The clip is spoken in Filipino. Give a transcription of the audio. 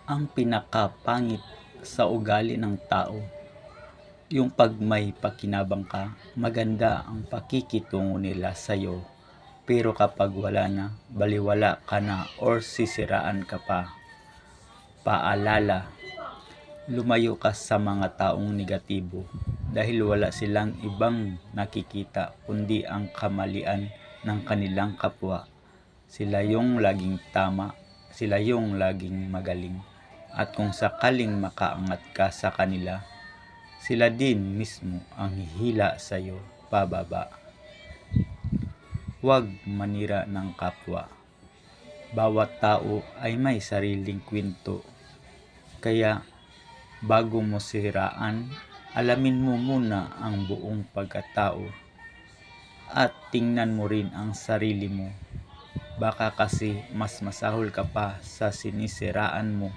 Ang pinakapangit sa ugali ng tao, yung 'pag may pakinabang ka, maganda ang pakikitungo nila sa'yo. Pero kapag wala na, balewala ka na or sisiraan ka pa. Paalala, lumayo ka sa mga taong negatibo dahil wala silang ibang nakikita kundi ang kamalian ng kanilang kapwa. Sila yung laging tama, sila yung laging magaling. At kung sakaling makaangat ka sa kanila, sila din mismo ang hihila sa'yo pababa. Huwag manira ng kapwa. Bawat tao ay may sariling kwento. Kaya bago mo siraan, alamin mo muna ang buong pagkatao. At tingnan mo rin ang sarili mo. Baka kasi mas masahol ka pa sa sinisiraan mo